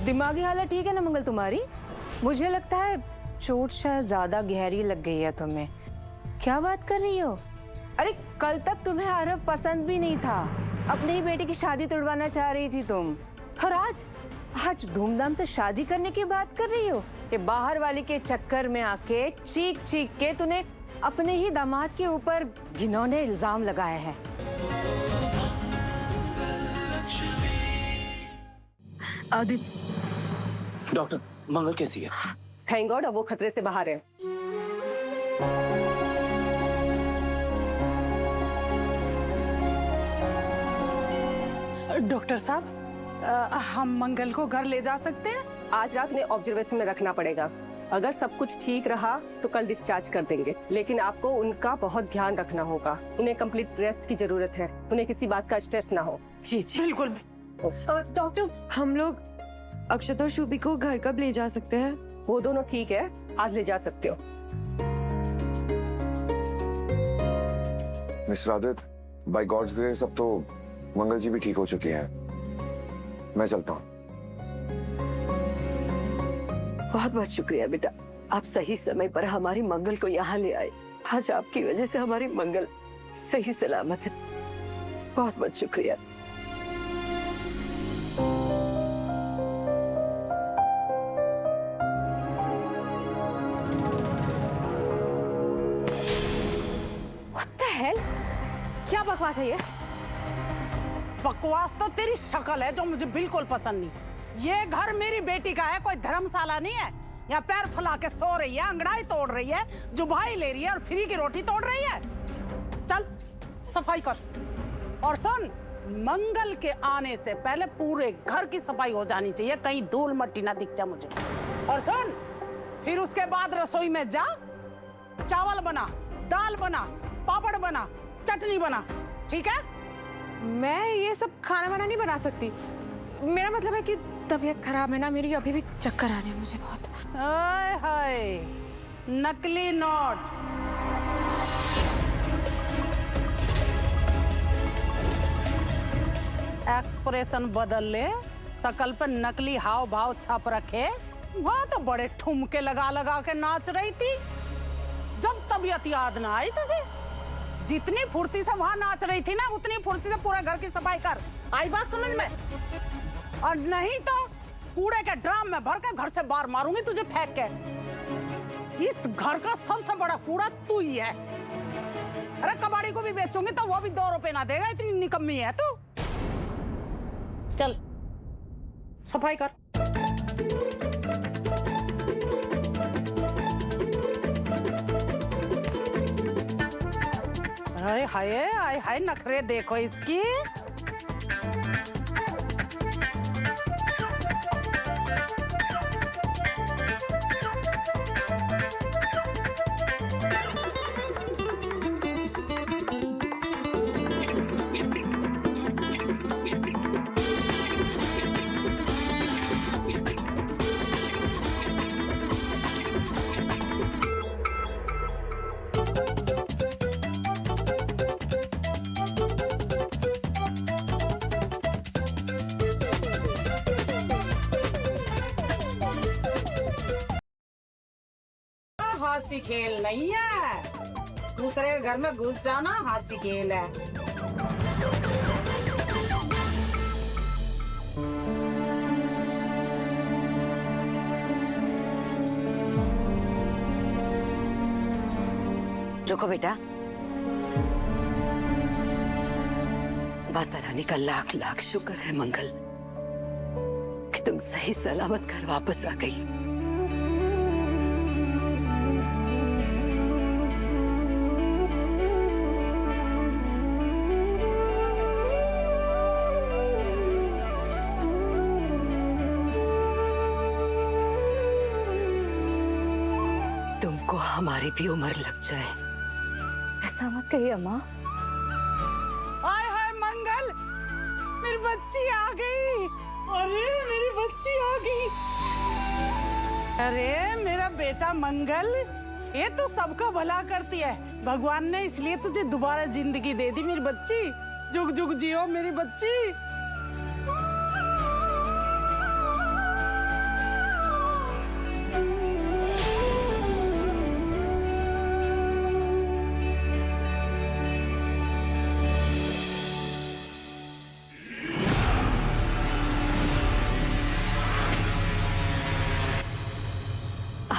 दिमागी हालत ठीक है ना मंगल तुम्हारी? मुझे लगता है चोट शायद ज्यादा गहरी लग गई है तुम्हें। क्या बात कर रही हो? अरे कल तक तुम्हें आरव पसंद भी नहीं था, अपनी ही बेटी की शादी तोड़वाना चाह रही थी तुम, और आज धूमधाम से शादी करने की बात कर रही हो। ये बाहर वाले के चक्कर में आके चीख चीख के तूने अपने ही दामाद के ऊपर घिनौने इल्जाम लगाया है। आदित्य। डॉक्टर, मंगल कैसी है? थैंक गॉड अब वो खतरे से बाहर है। डॉक्टर साहब, हम मंगल को घर ले जा सकते हैं? आज रात उन्हें ऑब्जर्वेशन में रखना पड़ेगा। अगर सब कुछ ठीक रहा तो कल डिस्चार्ज कर देंगे, लेकिन आपको उनका बहुत ध्यान रखना होगा। उन्हें कंप्लीट रेस्ट की जरूरत है, उन्हें किसी बात का स्ट्रेस ना हो। जी जी बिल्कुल। डॉक्टर, हम लोग अक्षत और शुभी को घर कब ले जा सकते हैं? वो दोनों ठीक है, आज ले जा सकते हो। Mister Aditya, by God's grace अब तो मंगल जी भी ठीक हो चुके हैं। मैं चलता हूँ। बहुत बहुत शुक्रिया बेटा, आप सही समय पर हमारी मंगल को यहाँ ले आए। आज आपकी वजह से हमारी मंगल सही सलामत है। बहुत बहुत शुक्रिया। What the hell? क्या बकवास है ये? बकवास तो तेरी शक्ल है जो मुझे बिल्कुल पसंद नहीं। ये घर मेरी बेटी का है, कोई धर्मशाला नहीं है। यहाँ पैर फैला के सो रही है, अंगड़ाई तोड़ रही है, जुबाई ले रही है और फ्री की रोटी तोड़ रही है। चल सफाई कर। और सुन, मंगल के आने से पहले पूरे घर की सफाई हो जानी चाहिए, कहीं धूल मट्टी ना दिख जाए मुझे। और सुन, फिर उसके बाद रसोई में जा, चावल बना, दाल बना, पापड़ बना, चटनी बना, ठीक है? मैं ये सब खाना वाना नहीं बना सकती। मेरा मतलब है कि तबीयत खराब है ना मेरी, अभी भी चक्कर आ रहे हैं मुझे बहुत। हाय हाय, नकली नोट। एक्सप्रेशन बदल ले, शकल पर नकली हाव भाव छाप रखे। वहाँ तो बड़े ठुमके लगा लगा के नाच रही थी, जब तबीयत याद ना आई तुझे। जितनी फुर्ती से वहाँ नाच रही थी ना, उतनी फुर्ती से पूरे घर की सफाई कर। आई बात समझ में? और नहीं तो कूड़े के ड्राम में भर के घर से बाहर मारूंगी तुझे फेंक के। इस घर का सबसे बड़ा कूड़ा तू ही है। अरे कबाड़ी को भी बेचूंगी तो वो भी 2 रुपए ना देगा, इतनी निकम्मी है तू। चल सफाई कर। हाय हाय हाय हाय, नखरे देखो इसकी। हासी खेल नहीं है, दूसरे के घर में घुस जाना हासी खेल है। रुको बेटा, माता रानी का लाख लाख शुक्र है मंगल कि तुम सही सलामत घर वापस आ गई। तुमको हमारी भी उम्र लग जाए। ऐसा मत कहिए अम्मा। हाय हाय मंगल, मेरी बच्ची आ गई। अरे मेरी बच्ची आ गई। अरे मेरा बेटा मंगल, ये तो सबका भला करती है। भगवान ने इसलिए तुझे दोबारा जिंदगी दे दी मेरी बच्ची। जुग जुग जियो मेरी बच्ची।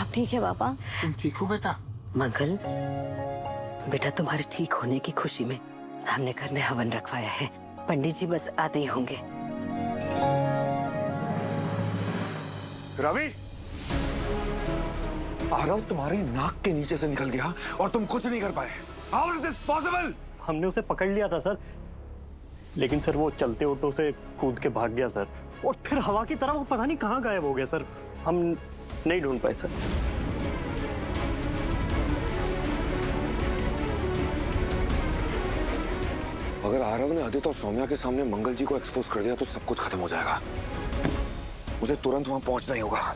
आप ठीक है पापा? तुम ठीक हो बेटा? मंगल, बेटा तुम्हारे ठीक होने की खुशी में हमने घर में हवन रखवाया है। पंडित जी बस आते ही होंगे। रवि, आरव तुम्हारी नाक के नीचे से निकल गया और तुम कुछ नहीं कर पाए। How is this possible? हमने उसे पकड़ लिया था सर, लेकिन सर वो चलते ऑटो से कूद के भाग गया सर, और फिर हवा की तरह वो पता नहीं कहाँ गायब हो गया सर। हम नहीं ढूंढ पाए सर। अगर आरव ने आदित्य और सौम्या के सामने मंगल जी को एक्सपोज कर दिया तो सब कुछ खत्म हो जाएगा। मुझे तुरंत वहां पहुंचना ही होगा।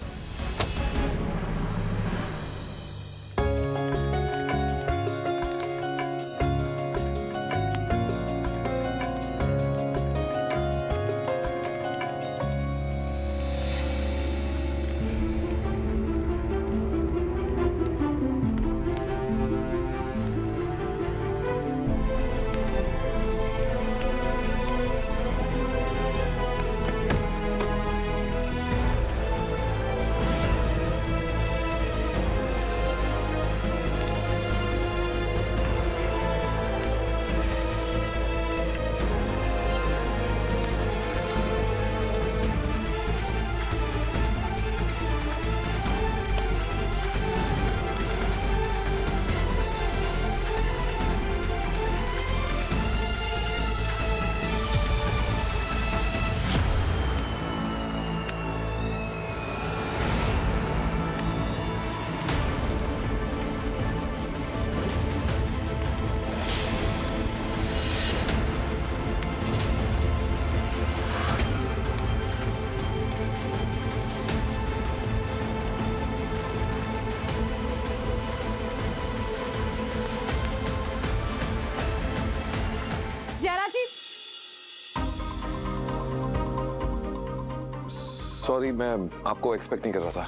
सॉरी, मैं आपको एक्सपेक्ट नहीं कर रहा था।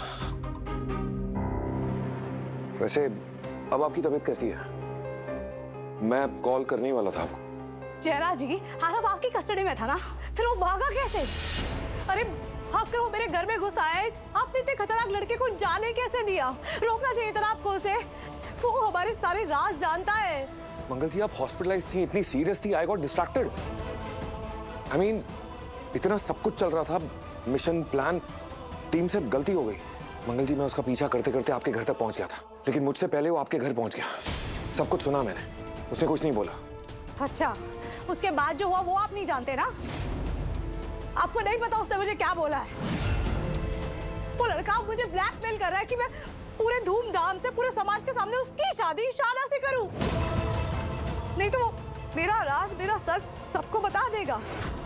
वैसे अब आपकी तबीयत कैसी है? मैं कॉल करने ही वाला था आपको। जयराज जी, आरव आपकी कस्टडी में था ना, फिर वो भागा कैसे? अरे आखिर वो मेरे घर में घुस आए, आपने इतने खतरनाक लड़के को जाने कैसे दिया? रोकना चाहिए था आपको उसे। वो हमारे सारे राज जानता है। मंगल जी, आप हॉस्पिटलाइज थी, इतनी सीरियस थी, I got distracted. I mean, इतना सब कुछ चल रहा था, मिशन प्लान, टीम से गलती हो गई। मंगल जी, मैं उसका पीछा करते करते आपके घर तक पहुंच गया था, लेकिन मुझसे पहले वो आपके घर पहुंच गया। सब कुछ सुना मैंने, उसने कुछ नहीं बोला। अच्छा, उसके बाद जो हुआ वो आप नहीं जानते ना? आपको नहीं पता उसने मुझे क्या बोला है? वो लड़का मुझे ब्लैकमेल कर रहा है कि मैं पूरे धूमधाम से पूरे समाज के सामने उसकी शादी शादा से करूं। नहीं तो मेरा राज, मेरा सच सबको बता देगा।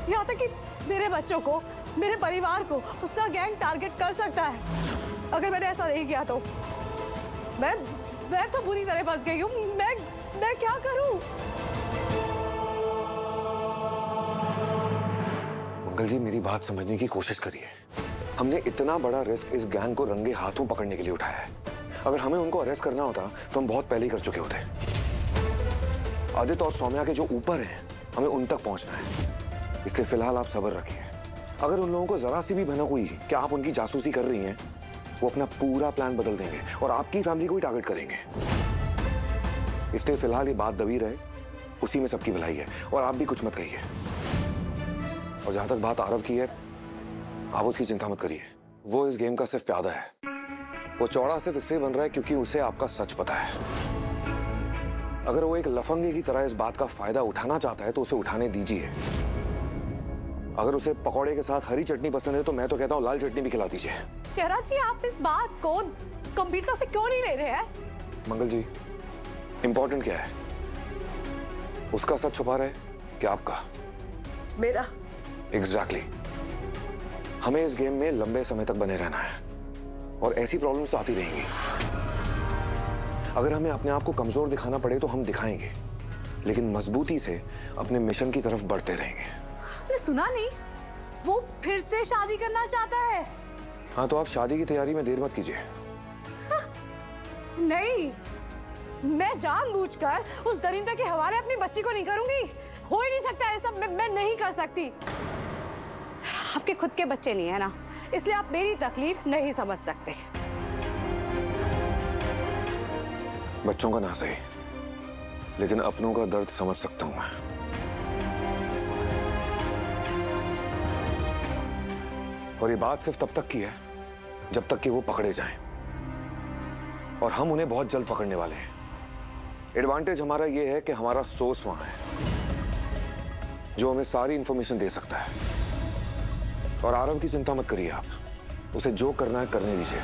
यहाँ तक कि मेरे बच्चों को, मेरे परिवार को उसका गैंग टारगेट कर सकता है। अगर मैंने ऐसा नहीं किया तो मैं तो बुरी तरह फंस गई हूँ। मैं क्या करूं? मंगल जी, मेरी बात समझने की कोशिश करिए। हमने इतना बड़ा रिस्क इस गैंग को रंगे हाथों पकड़ने के लिए उठाया है। अगर हमें उनको अरेस्ट करना होता तो हम बहुत पहले ही कर चुके होते। आदित्य और सौम्या के जो ऊपर हैं, हमें उन तक पहुंचना है। इसलिए फिलहाल आप सब्र रखिए। अगर उन लोगों को जरा सी भी भनक हुई कि आप उनकी जासूसी कर रही हैं, वो अपना पूरा प्लान बदल देंगे और आपकी फैमिली को ही टारगेट करेंगे। इसलिए फिलहाल ये बात दबी रहे, उसी में सबकी भलाई है। और आप भी कुछ मत कहिए। और जहां तक बात आरव की है, आप उसकी चिंता मत करिए। वो इस गेम का सिर्फ प्यादा है। वो चौड़ा सिर्फ इसलिए बन रहा है क्योंकि उसे आपका सच पता है। अगर वो एक लफंगे की तरह इस बात का फायदा उठाना चाहता है तो उसे उठाने दीजिए। अगर उसे पकौड़े के साथ हरी चटनी पसंद है तो मैं तो कहता हूँ लाल चटनी भी खिला दीजिए। जयराज जी, आप इस बात को गंभीरता से क्यों नहीं ले रहे हैं? मंगल जी, इंपॉर्टेंट क्या है? उसका सच छुपा रहे कि आपका? मेरा। एग्जैक्टली। हमें इस गेम में लंबे समय तक बने रहना है और ऐसी प्रॉब्लम्स तो आती रहेंगी। अगर हमें अपने आप को कमजोर दिखाना पड़े तो हम दिखाएंगे, लेकिन मजबूती से अपने मिशन की तरफ बढ़ते रहेंगे। आपने सुना नहीं? वो फिर से शादी करना चाहता है। हाँ, तो आप शादी की तैयारी में देर मत कीजिए। हाँ, नहीं, मैं जानबूझकर उस दरिंदे के हवाले अपनी बच्ची को नहीं करूंगी। हो ही नहीं सकता ऐसा। मैं नहीं कर सकती। आपके खुद के बच्चे नहीं है ना, इसलिए आप मेरी तकलीफ नहीं समझ सकते। बच्चों का ना सही, लेकिन अपनों का दर्द समझ सकता हूं मैं। और ये बात सिर्फ तब तक की है जब तक कि वो पकड़े जाएं, और हम उन्हें बहुत जल्द पकड़ने वाले हैं। एडवांटेज हमारा ये है कि हमारा सोर्स वहां है जो हमें सारी इंफॉर्मेशन दे सकता है। और आरव की चिंता मत करिए आप, उसे जो करना है करने दीजिए।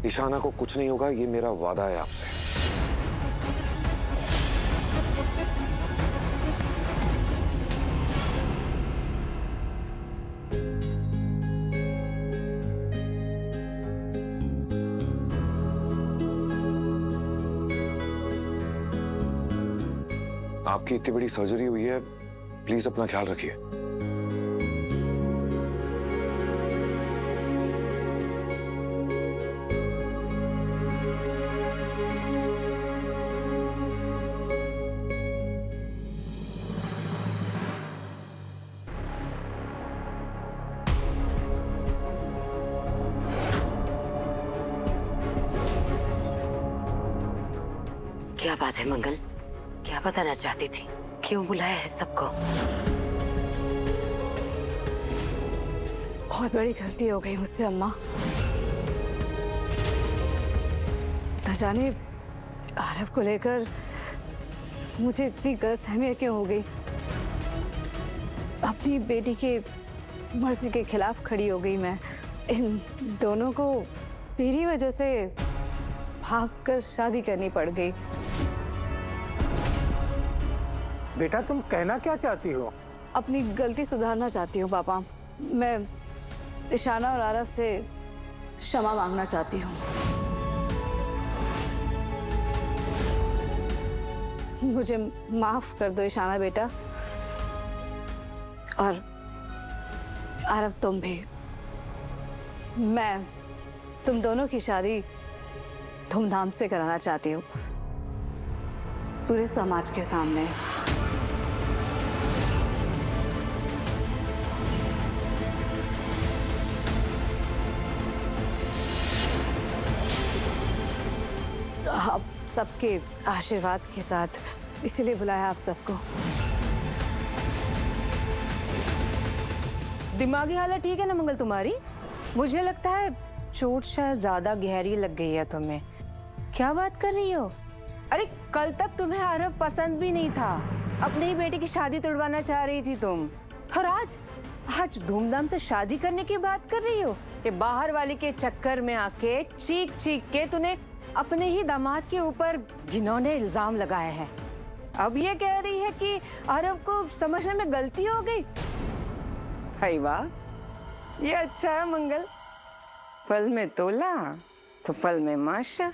ईशाना को कुछ नहीं होगा, ये मेरा वादा है आपसे। आपकी इतनी बड़ी सर्जरी हुई है, प्लीज अपना ख्याल रखिए। क्या बात है मंगल, क्या बताना चाहती थी? क्यों बुलाया है सबको? बहुत बड़ी गलती हो गई मुझसे अम्मा। न जाने आरव को लेकर मुझे इतनी गलतफहमियां क्यों हो गई। अपनी बेटी के मर्जी के खिलाफ खड़ी हो गई मैं। इन दोनों को मेरी वजह से भागकर शादी करनी पड़ गई। बेटा तुम कहना क्या चाहती हो? अपनी गलती सुधारना चाहती हूँ पापा। मैं ईशाना और आरव से क्षमा मांगना चाहती हूँ। मुझे माफ कर दो ईशाना बेटा, और आरव तुम भी। मैं तुम दोनों की शादी धूमधाम से कराना चाहती हूँ, पूरे समाज के सामने। आप सबके आशीर्वाद के साथ, इसीलिए बुलाया आप सबको। दिमागी हालत ठीक है ना मंगल तुम्हारी? मुझे लगता है चोट शायद ज्यादा गहरी लग गई है तुम्हें। क्या बात कर रही हो? अरे कल तक तुम्हें आरव पसंद भी नहीं था, अपनी ही बेटी की शादी तोड़वाना चाह रही थी तुम, और आज धूमधाम से शादी करने की बात कर रही हो। ये बाहर वाली के चक्कर में आके चीख चीख के तूने अपने ही दामाद के ऊपर घिनौने इल्जाम लगाए हैं। अब ये कह रही है कि आरव को समझने में गलती हो गई। हाय वाह, ये अच्छा है मंगल। पल में तोला तो पल में माशा।